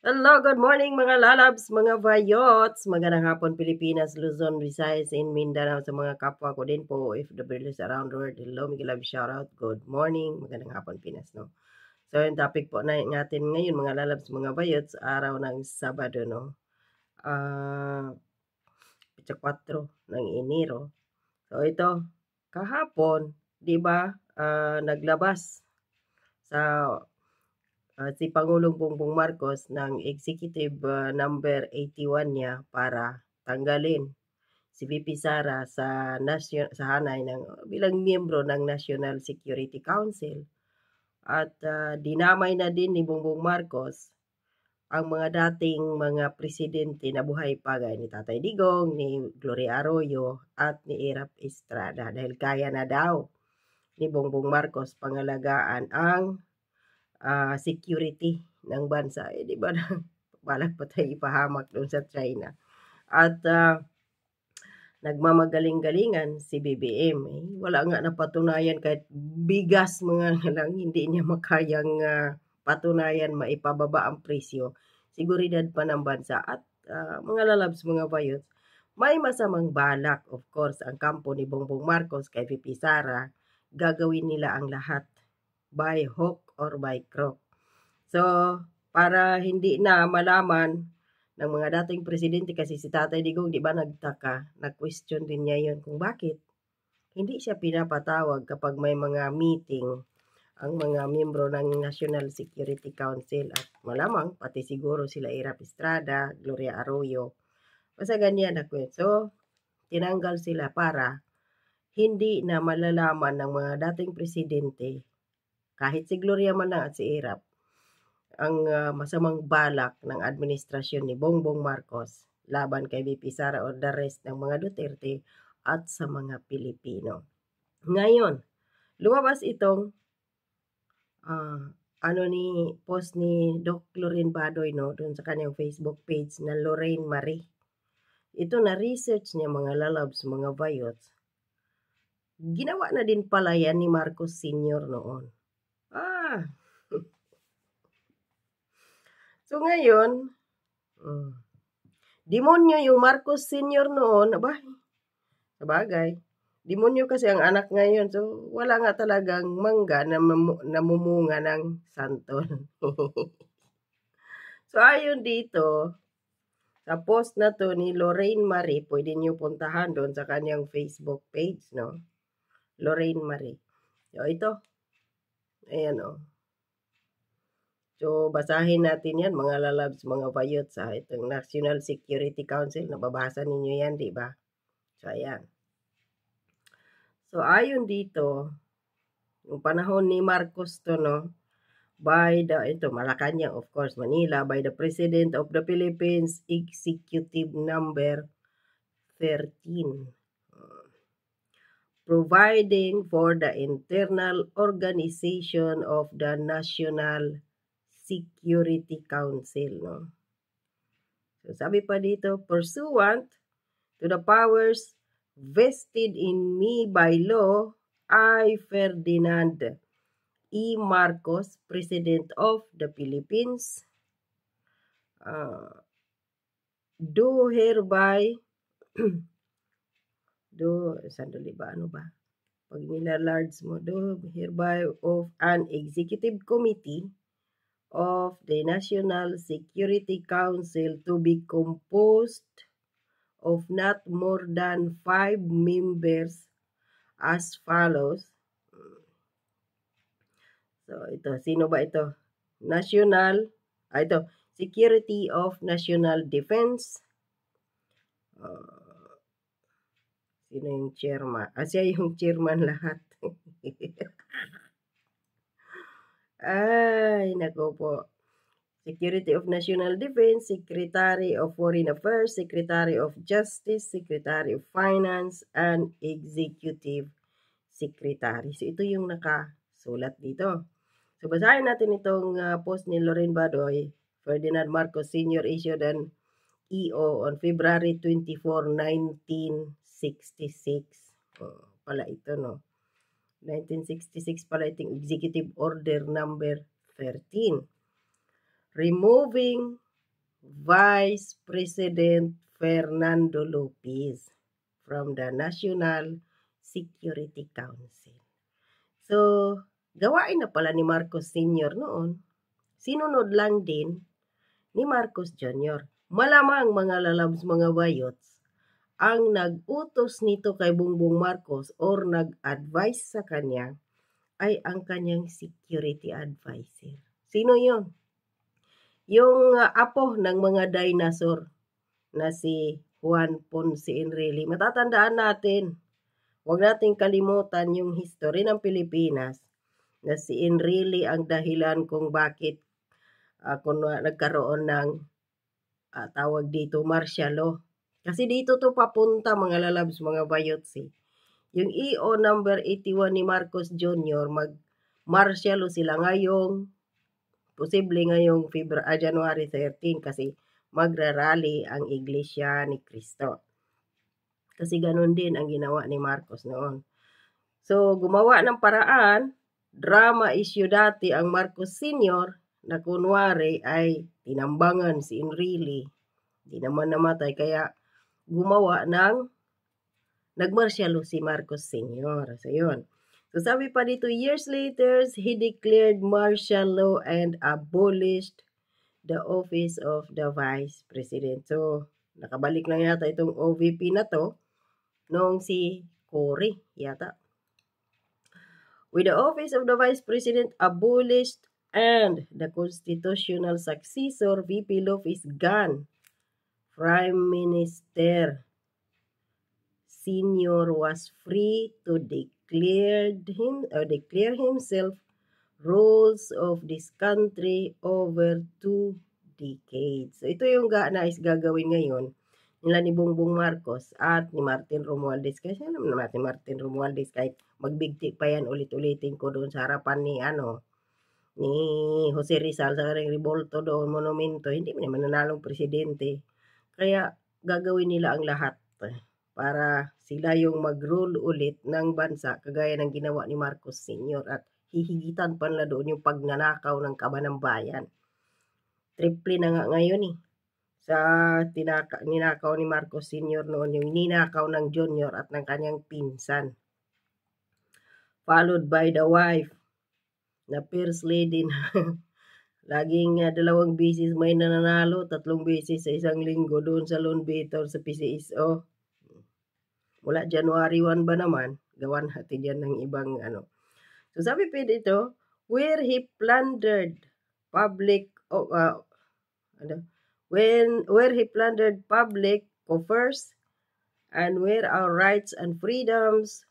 Hello, good morning mga lalabs, mga vayots, magandang hapon Pilipinas, Luzon, Visayas, and Mindanao sa mga kapwa ko din po, OFWs around the world. Hello, Miguel Love, shoutout, good morning, magandang hapon Pinas, no? So, yung topic po natin ngayon, mga lalabs, mga vayots, araw ng Sabado, no? Pitsa 4 ng Enero. So, ito, kahapon, di ba, naglabas sa si Pangulong Bongbong Marcos ng Executive Number 81 niya para tanggalin si VP Sara sa hanay bilang miyembro ng National Security Council. At dinamay na din ni Bongbong Marcos ang mga dating mga presidente na buhay pa gaya ni Tatay Digong, ni Gloria Arroyo at ni Erap Estrada dahil kaya na daw ni Bongbong Marcos pangalagaan ang security ng bansa. Di ba balak pa tayo ipahamak doon sa China. At nagmamagaling-galingan si BBM. Wala nga napatunayan kahit bigas mga lang, hindi niya makayang patunayan maipababa ang presyo. Seguridad pa ng bansa at mga lalabs, mga bayots, may masamang balak, of course, ang kampo ni Bongbong Marcos kay VP Sara, gagawin nila ang lahat by hook or by crook. So, para hindi na malaman ng mga dating presidente kasi si Tatay Digong, di ba nagtaka, nag-question din niya yun kung bakit hindi siya pinapatawag kapag may mga meeting ang mga miyembro ng National Security Council at malamang pati siguro sila Erap Estrada, Gloria Arroyo. Basta ganyan na kwento. So, tinanggal sila para hindi na malalaman ng mga dating presidente, kahit si Gloria man lang at si Erap, ang masamang balak ng administrasyon ni Bongbong Marcos laban kay VP Sara o the rest ng mga Duterte at sa mga Pilipino. Ngayon, lumabas itong post ni Doc Lorraine Badoy, no, doon sa kanyang Facebook page na Lorraine Marie. Ito na research niya, mga lalabs, mga vayots. Ginawa na din pala yan ni Marcos Sr. noon. So ngayon, demonyo yung Marcos Sr. noon, aba, sabagay, demonyo kasi ang anak ngayon, so wala nga talagang mangga na namumunga ng santol. So ayon dito, sa post na to ni Lorraine Marie, pwede niyo puntahan doon sa kanyang Facebook page, no? Lorraine Marie. So ito, ayan o. So, basahin natin yan, mga lalabs, mga vayots, itong National Security Council, nababasa ninyo yan, di ba? So, ayan. So, ayon dito, yung panahon ni Marcos to, no, ito, Malacanang, of course, Manila, by the President of the Philippines, Executive Number 13. Providing for the internal organization of the National Security Council, no? So, sabi pa dito, pursuant to the powers vested in me by law, I, Ferdinand E. Marcos, President of the Philippines, do hereby, sandali ba, ano ba? Pag nilalarge mo, do hereby of an executive committee of the National Security Council to be composed of not more than 5 members as follows. So, ito, sino ba ito? Ito, Security of National Defense. Sino yung chairman? Siya yung chairman lahat. Ay, nako po. Security of National Defense, Secretary of Foreign Affairs, Secretary of Justice, Secretary of Finance, and Executive Secretary. So, ito yung nakasulat dito. So, basahin natin itong post ni Lorraine Badoy. Ferdinand Marcos Sr. issued an EO on February 24, 1966. Pala ito, no? 1966 pala itong Executive Order number 13. Removing Vice President Fernando Lopez from the National Security Council. So, gawain na pala ni Marcos Sr. noon. Sinunod lang din ni Marcos Jr. Malamang mga lalabs, mga bayots, ang nag-utos nito kay Bongbong Marcos or nag-advise sa kanya ay ang kanyang security advisor. Sino yun? Yung apo ng mga dinosaur na si Juan Ponce Enrile. Matatandaan natin, huwag nating kalimutan yung history ng Pilipinas na si Enrile ang dahilan kung bakit kung nagkaroon ng tawag dito martial law. Kasi dito to papunta mga lalabs, mga bayots Yung EO number 81 ni Marcos Jr. mag-martial law sila ngayong posible ngayong January 13 kasi magrarally ang Iglesia ni Cristo. Kasi ganun din ang ginawa ni Marcos noon. So, gumawa ng paraan, drama issue dati ang Marcos Sr. na kunwari ay tinambangan si Enrile. Di naman namatay, kaya gumawa ng nagmartial si Marcos Sr. So, yun. So, sabi pa dito, years later, he declared martial law and abolished the office of the Vice President. So, nakabalik lang yata itong OVP na to noong si Cory yata. With the office of the Vice President abolished and the constitutional successor, VP Love is gone, Prime Minister Senior was free to declare himself rules of this country over 2 decades. So, ito yung nais gagawin ngayon nila ni Bongbong Marcos at ni Martin Romualdez. Kasi alam naman natin Martin Romualdez, kahit magbigti pa yan, ulit-ulitin ko doon sa harapan ni Jose Rizal sa karing revolto doon, monumento, hindi naman nanalong presidente. Kaya gagawin nila ang lahat para sila yung mag-rule ulit ng bansa kagaya ng ginawa ni Marcos Sr. at hihigitan pa nila doon yung pagnanakaw ng kaban ng bayan. Triple na nga ngayon sa ninakaw ni Marcos Sr. noon, yung ninakaw ng Junior at ng kanyang pinsan. Followed by the wife na First Lady na laging 2 beses may nananalo, 3 beses sa isang linggo doon sa Lone Beator sa PCSO. Mula January 1 ba naman, gawan natin yan ng ibang So sabi pa dito, where he plundered public where he plundered public coffers and where our rights and freedoms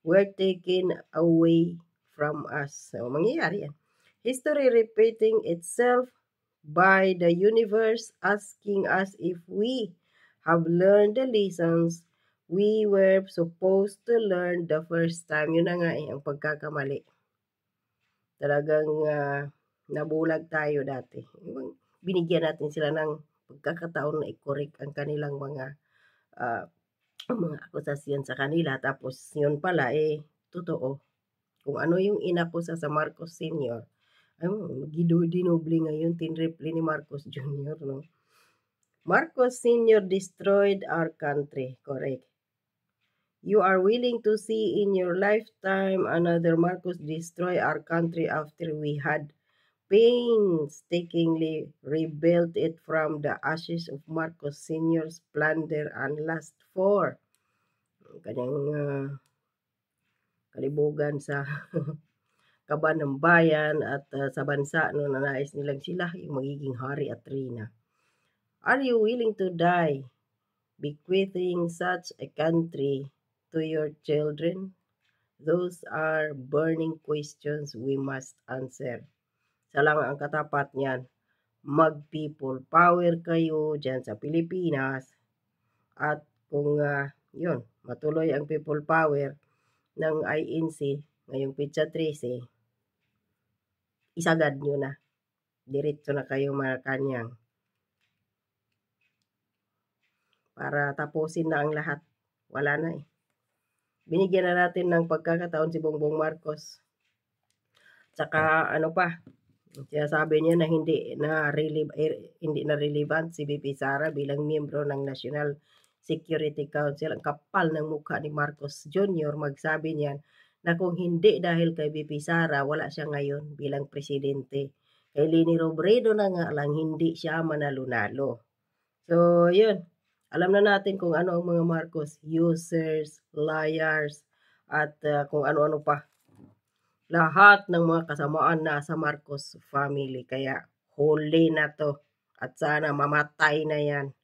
were taken away from us. So mangyayari yan. History repeating itself by the universe asking us if we have learned the lessons we were supposed to learn the first time. Yun na nga ang pagkakamali. Talagang nabulag tayo dati. Binigyan natin sila ng pagkakataon na i-correct ang kanilang mga akusasyon sa kanila. Tapos yun pala totoo. Kung ano yung inakusa sa Marcos Sr., dinoble ngayon, tinriple ni Marcos Jr. No? Marcos Sr. destroyed our country. Correct. You are willing to see in your lifetime another Marcos destroy our country after we had painstakingly rebuilt it from the ashes of Marcos Sr.'s plunder and lust for kanyang kalibugan sa kaban ng bayan at sa bansa na nais nilang sila yung magiging hari at reyna. Are you willing to die bequeathing such a country to your children? Those are burning questions we must answer. Sa lang ang katapat niyan, mag-people power kayo dyan sa Pilipinas at kung yun, matuloy ang people power ng INC ngayong Petsa 13, isagad nyo na. Diretso na kayo Malacanang para tapusin na ang lahat. Wala na Binigyan na natin ng pagkakataon si Bongbong Marcos. Tsaka Sinasabi niya na hindi na relevant si VP Sara bilang miyembro ng National Security Council. Ang kapal ng mukha ni Marcos Jr. magsabi niyan na kung hindi dahil kay VP Sara, wala siya ngayon bilang presidente. Kay Leni Robredo na nga lang hindi siya manalo-nalo. So, yun. Alam na natin kung ano ang mga Marcos users, liars, at kung ano-ano pa. Lahat ng mga kasamaan na sa Marcos family. Kaya huli na to. At sana mamatay na yan.